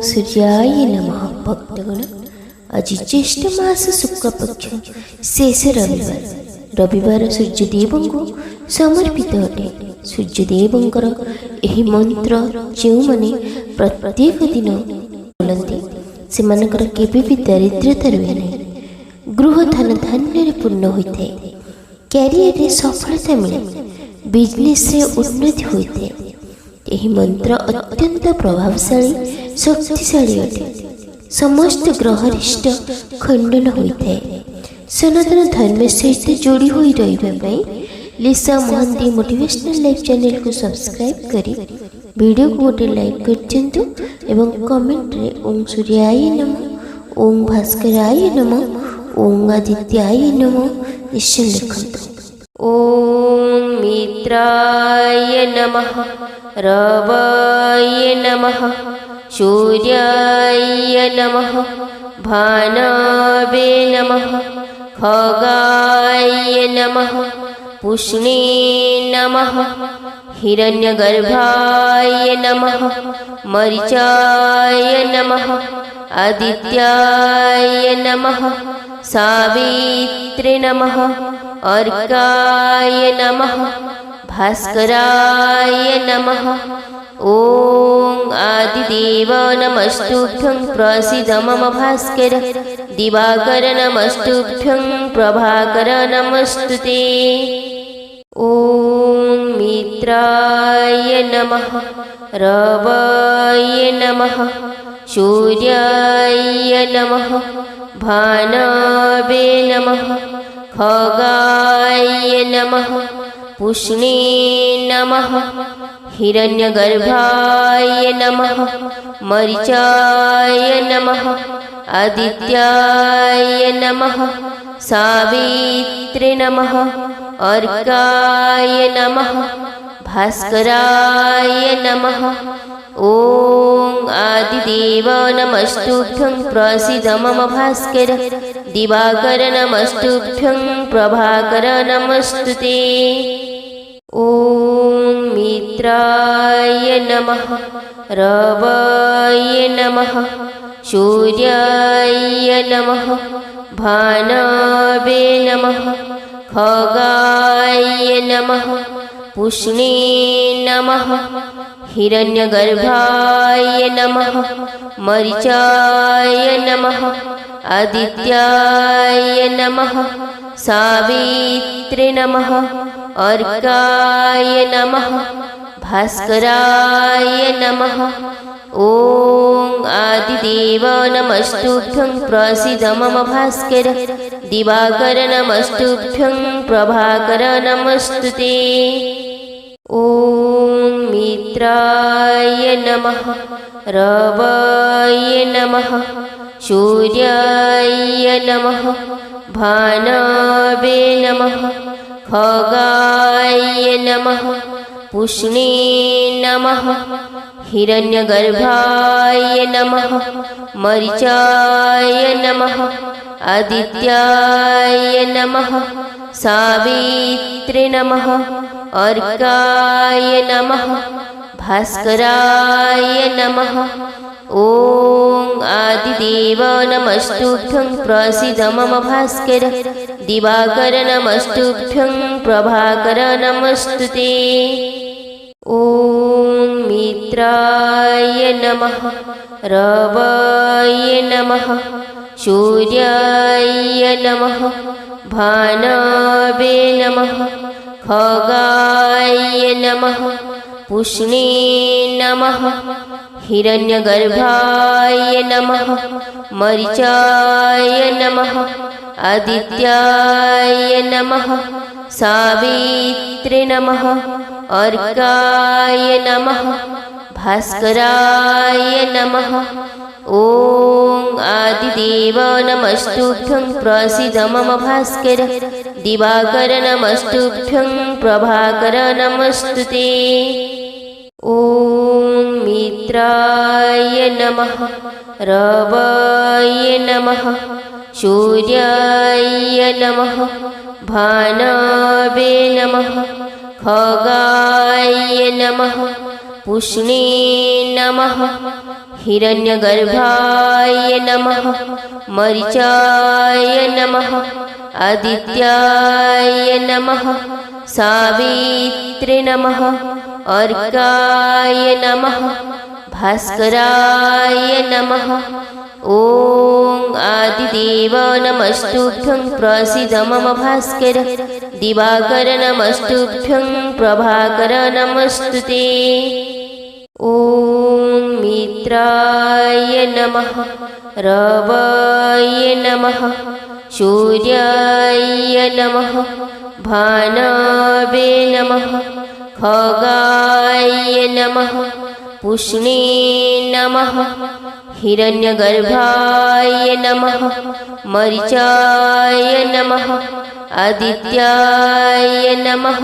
सूर्याय नमः। भक्तगण आज ज्येष्ठ मास शुक्ल पक्ष शेष रविवार सूर्यदेव को समर्पित अटे। सूर्यदेवंकर एही मंत्र जो माने प्रत्येक दिन बोलती सेमानकर केबे भी दारिद्र्यता रुहे नहीं। गृह धन धान्य पूर्ण होते, कैरियर रे सफलता मिले, बिजनेस रे उन्नति होते। यही मंत्र अत्यंत प्रभावशाली शक्तिशाली अटे। समस्त ग्रहरिष्ट खंडन होता है। सनातन धर्म सहित जोड़ी हुई रही लिसा महांती मोटिवेशनल लाइफ चैनल को सब्सक्राइब करी वीडियो को गोटे लाइक कर दिंतु एवं कमेंट रे ओम सूर्याय नमः, ओम भास्कराय नमः, ओम आदित्याय नमः निश्चय लिखंतु। ओम मित्राय नमः, रवाय नमः, सूर्याय नमः, भानवे नमः, खगाय नमः, पुष्णे नमः, हिरण्यगर्भाय नमः, मरीचाय नमः, आदित्याय नमः, सावित्रे नमः, अर्काय नमः, भास्कराय नमः। ओम आदिदेव नमस्तुभ्यं प्रसीद मम भास्कर। दिवाकर नमस्तुभ्यं प्रभाकर नमस्तुते। ओम मित्राय नमः, रवाय नमः, सूर्याय नमः, भानवे नमः, खगाय नमः, पुष्णे नमः, हिरण्यगर्भाय नमः, मरीचाय नमः, आदित्याय नमः, सावित्रे नमः, अर्काय नमः, भास्कराय नमः। ओम आदिदेव नमस्तुभ्यं प्रसीद मम भास्कर। दिवाकर नमस्तुभ्यं प्रभाकर नमस्तुते। ओम मित्राय नमः, रवाय नमः, सूर्याय नमः, भानवे नमः, खगाय नमः, पुष्णे नमः, हिरण्यगर्भाय नमः, मरीचाय नमः, आदित्याय नमः, सावित्रे नमः, अर्काय नमः, भास्कराय नमः। ओम आदिदेव नमस्तुभ्यं प्रसीद मम भास्कर। दिवाकर नमस्तुभ्यं प्रभाकर नमस्तुते। ओम मित्राय नमः, रवाय नमः, सूर्याय नमः, भानवे नमः, खगाय नमः, पुष्णे नमः, हिरण्यगर्भाय नमः, मरीचाय नमः, आदित्याय नमः, सावित्रे नमः, अर्काय नमः, भास्कराय नमः। ओम आदिदेव नमस्तुभ्यं प्रसीद मम भास्कर। दिवाकर नमस्तुभ्यं प्रभाकर नमस्तुते। ओम मित्राय नमः, रवाय नमः, सूर्याय नमः, भानवे नमः, खगाय नमः, पुष्णे नमः, हिरण्यगर्भाय नमः, मरीचाय नमः, आदित्याय नमः, सावित्रे नमः, अर्काय नमः, भास्कराय नमः। ओम आदिदेव नमस्तुभ्यं प्रसीद मम भास्कर। दिवाकर नमस्तुभ्यं प्रभाकर नमस्तुते। ओम मित्राय नमः, रवाय नमः, सूर्याय नमः, भानवे नमः, खगाय नमः, पुष्णे नमः, हिरण्यगर्भाय नमः मरीचाय नमः आदित्याय नमः सावित्रे नमः अर्काय नमः भास्कराय नमः। ॐ आदिदेव नमस्तुभ्यं प्रसीद मम भास्कर दिवाकर नमस्तुभ्यं प्रभाकर नमस्तुते। ॐ मित्राय नमः रवये नमः सूर्याय नमः भानवे नमः खगाय नमः पुष्णे नमः हिरण्यगर्भाय नमः मरीचाय नमः आदित्याय नमः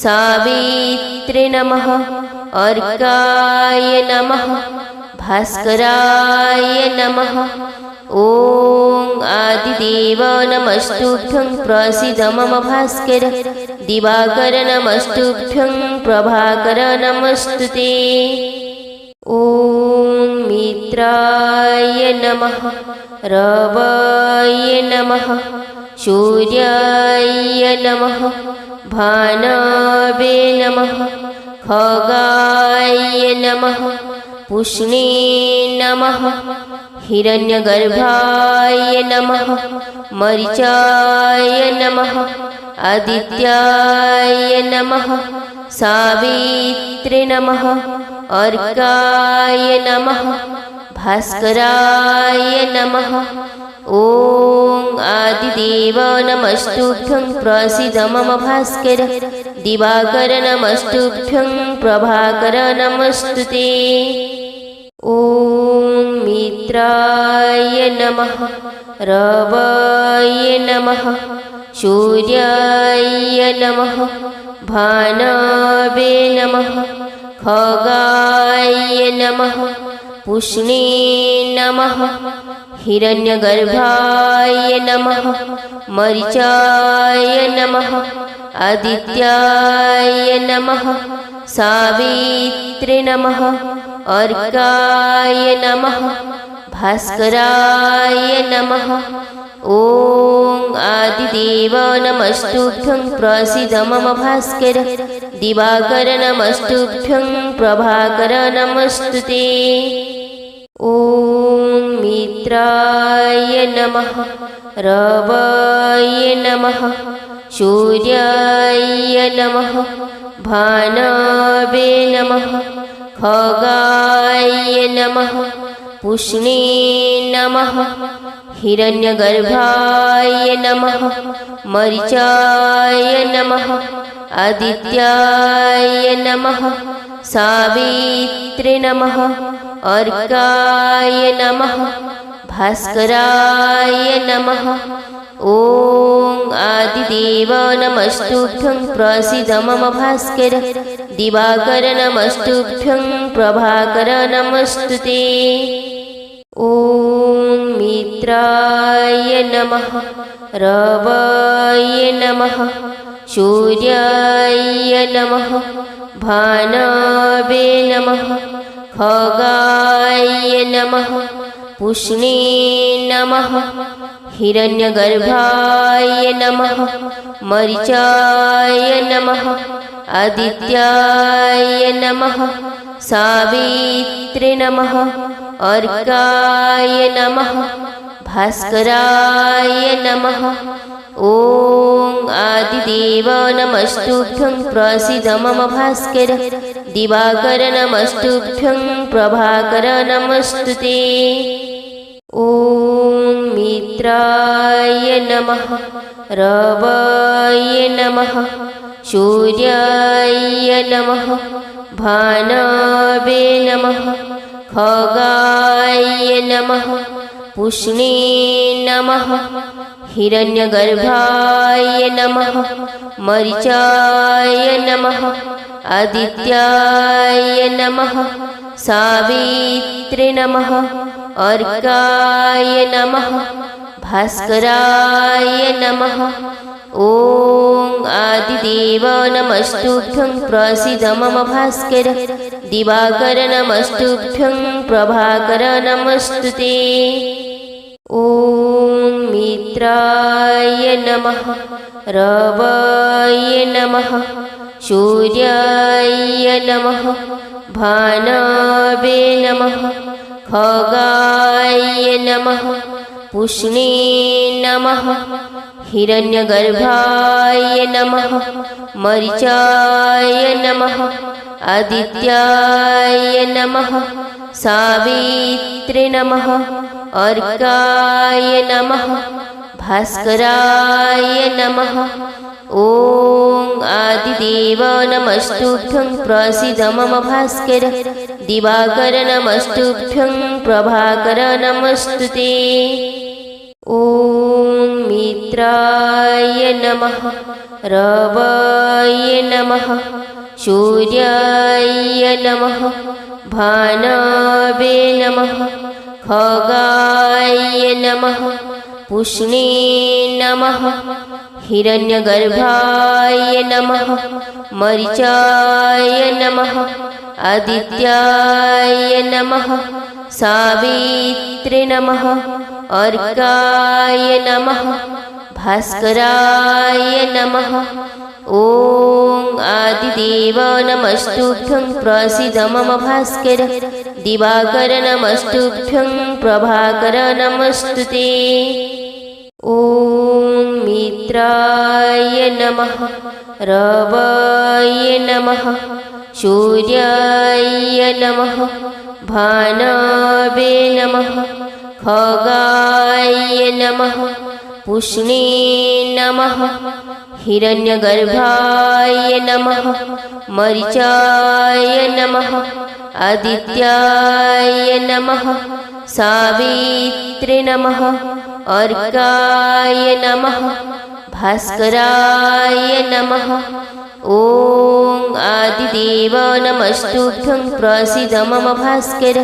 सावित्रे नमः अर्काय नमः भास्कराय नमः। ॐ आदिदेव नमस्तुभ्यं प्रसीद मम भास्कर दिवाकर नमस्तुभ्यं प्रभाकर नमस्तुते। ॐ मित्राय नमः रवये नमः सूर्याय नमः भानवे नमः खगाय नमः पुष्णे नमः हिरण्यगर्भाय नमः मरीचाय नमः आदित्याय नमः सावित्रे नमः अर्काय नमः भास्कराय नमः। ॐ आदिदेव नमस्तुभ्यं प्रसीद मम भास्कर दिवाकर नमस्तुभ्यं प्रभाकर नमस्तुते। ॐ मित्राय नमः रवये नमः सूर्याय नमः भानवे नमः खगाय नमः पुष्णे नमः हिरण्यगर्भाय नमः मरीचाय नमः आदित्याय नमः सावित्रे नमः अर्काय नमः भास्कराय नमः। ॐ आदिदेव नमस्तुभ्यं प्रसीद मम भास्कर दिवाकर नमस्तुभ्यं प्रभाकर नमस्तुते। ॐ मित्राय नमः रवये नमः सूर्याय नमः भानवे नमः खगाय नमः पुष्णे नमः हिरण्यगर्भाय नमः मरीचाय नमः आदित्याय नमः सावित्रे नमः अर्काय नमः भास्कराय नमः। ॐ आदिदेव नमस्तुभ्यं प्रसीद मम भास्कर दिवाकर नमस्तुभ्यं प्रभाकर नमस्तुते। ॐ मित्राय नमः रवये नमः सूर्याय नमः भानवे नमः खगाय नमः पुष्णे नमः हिरण्यगर्भाय नमः मरीचाय नमः आदित्याय नमः सावित्रे नमः अर्काय नमः भास्कराय नमः। ॐ आदिदेव नमस्तुभ्यं प्रसीद मम भास्कर दिवाकर नमस्तुभ्यं प्रभाकर नमस्तुते। ॐ मित्राय नमः रवये नमः सूर्याय नमः भानवे नमः खगाय नमः पुष्णे नमः हिरण्यगर्भाय नमः मरीचाय नमः आदित्याय नमः सावित्रे नमः अर्काय नमः भास्कराय नमः। ॐ ॐ आदिदेव नमस्तुभ्यं प्रसीद मम भास्कर दिवाकर नमस्तुभ्यं प्रभाकर नमस्तुते। ॐ मित्राय नमः रवये नमः सूर्याय नमः भानवे नमः खगाय नमः पुष्णे नमः हिरण्यगर्भाय नमः मरीचाय नमः आदित्याय नमः सावित्रे नमः अर्काय नमः भास्कराय नमः। ॐ आदिदेव नमस्तुभ्यं प्रसीद मम भास्कर दिवाकर नमस्तुभ्यं प्रभाकर नमस्तुते। ॐ मित्राय नमः रवये नमः सूर्याय नमः भानवे नमः खगाय नमः पुष्णे नमः हिरण्यगर्भाय नमः मरीचाय नमः आदित्याय नमः सावित्रे नमः अर्काय नमः भास्कराय नमः। ॐ आदिदेव नमस्तुभ्यं प्रसीद मम भास्कर दिवाकर नमस्तुभ्यं प्रभाकर नमस्तुते। ॐ मित्राय नमः रवये नमः सूर्याय नमः भानवे नमः खगाय नमः पुष्णे नमः हिरण्यगर्भाय नमः मरीचाय नमः आदित्याय नमः सावित्रे नमः अर्काय नमः भास्कराय नमः। ॐ आदिदेव नमस्तुभ्यं प्रसीद मम भास्कर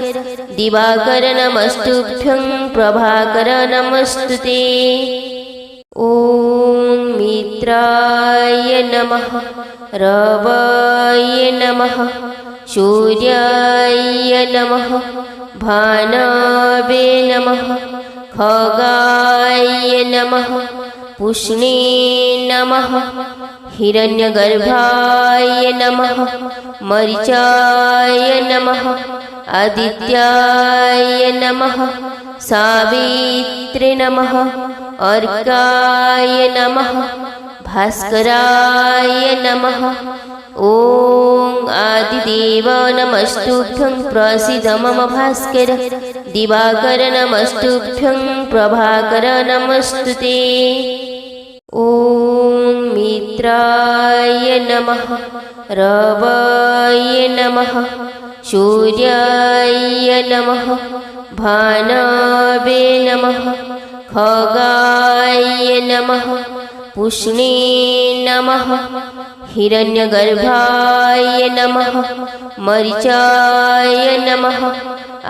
दिवाकर नमस्तुभ्यं प्रभाकर नमस्तुते। ॐ मित्राय नमः रवये नमः सूर्याय नमः भानवे नमः खगाय नमः पुष्णे नमः हिरण्यगर्भाय नमः मरीचाय नमः आदित्याय नमः सावित्रे नमः अर्काय नमः भास्कराय नमः। ॐ आदिदेव नमस्तुभ्यं प्रसीद मम भास्कर दिवाकर नमस्तुभ्यं प्रभाकर नमस्तुते। ॐ मित्राय नमः रवये नमः सूर्याय नमः भानवे नमः खगाय नमः पुष्णे नमः हिरण्यगर्भाय नमः मरीचाय नमः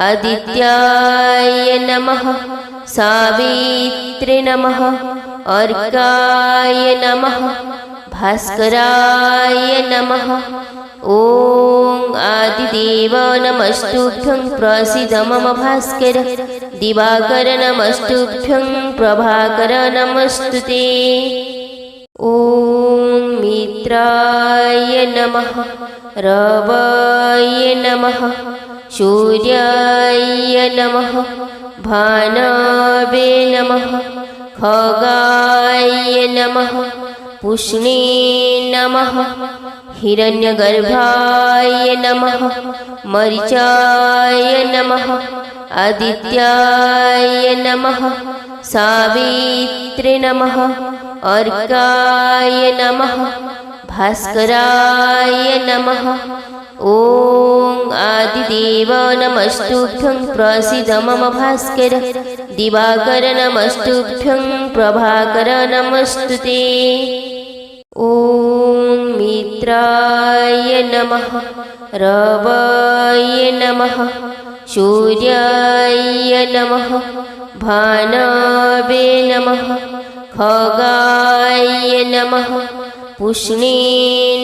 आदित्याय नमः सावित्रे नमः अर्काय नमः भास्कराय नमः। ॐ आदिदेव नमस्तुभ्यं प्रसीद मम भास्कर दिवाकर नमस्तुभ्यं प्रभाकर नमस्तुते। ॐ मित्राय नमः रवये नमः सूर्याय नमः भानवे नमः खगाय नमः पुष्णे नमः हिरण्यगर्भाय नमः मरीचाय नमः आदित्याय नमः सावित्रे नमः अर्काय नमः भास्कराय नमः। ॐ आदिदेव नमस्तुभ्यं प्रसीद मम भास्कर दिवाकर नमस्तुभ्यं प्रभाकर नमस्तुते। ॐ मित्राय नमः रवये नमः सूर्याय नमः भानवे नमः खगाय नमः पुष्णे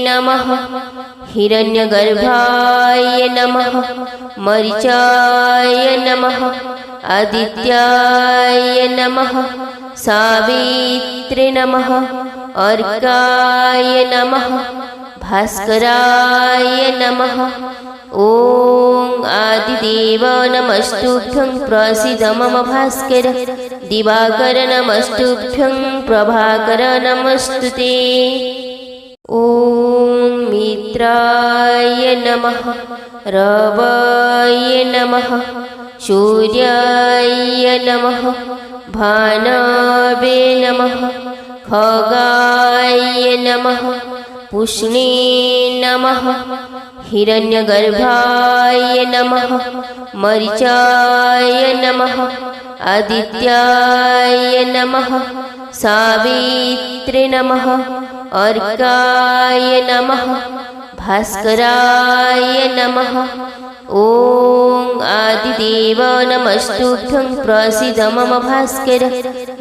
नमः हिरण्यगर्भाय नमः मरीचाय नमः आदित्याय नमः सावित्रे नमः अर्काय नमः भास्कराय नमः ॐ आदिदेव नमस्तुभ्यं प्रसीद मम भास्कर दिवाकर नमस्तुभ्यं प्रभाकर नमस्तुते ॐ मित्राय नमः रवये नमः सूर्याय नमः भानवे नमः खगाय नमः पुष्णे नमः हिरण्यगर्भाय नमः मरीचाय नमः आदित्याय नमः सावित्रे नमः अर्काय नमः भास्कराय नमः ॐ आदिदेव नमस्तुभ्यं प्रसीद मम भास्कर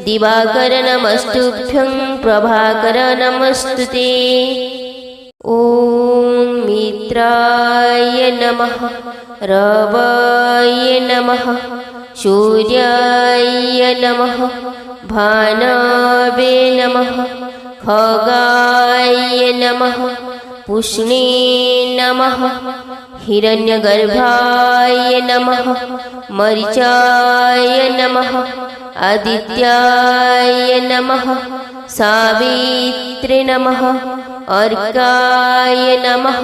दिवाकर नमस्तुभ्यं प्रभाकर नमस्तुते ॐ मित्राय नमः रवये नमः सूर्याय नमः भानवे नमः खगाय नमः पुष्णे नमः हिरण्यगर्भाय नमः मरीचाय नमः आदित्याय नमः सावित्रे नमः अर्काय नमः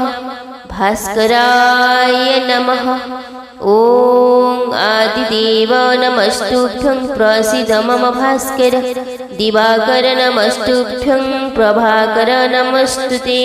भास्कराय नमः ॐ आदिदेव नमस्तुभ्यं प्रसीद मम भास्कर दिवाकर नमस्तुभ्यं प्रभाकर नमस्तुते।